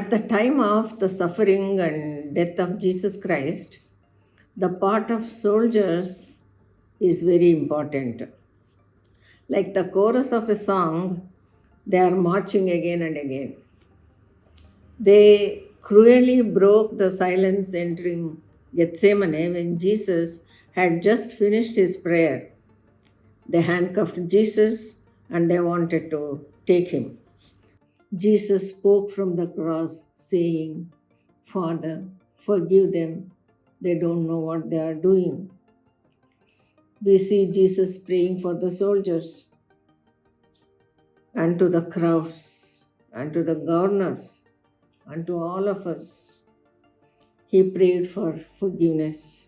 At the time of the suffering and death of Jesus Christ, the part of soldiers is very important. Like the chorus of a song, they are marching again and again. They cruelly broke the silence entering Gethsemane when Jesus had just finished his prayer. They handcuffed Jesus and they wanted to take him. Jesus spoke from the cross, saying, Father, forgive them. They don't know what they are doing. We see Jesus praying for the soldiers and to the crowds and to the governors and to all of us. He prayed for forgiveness.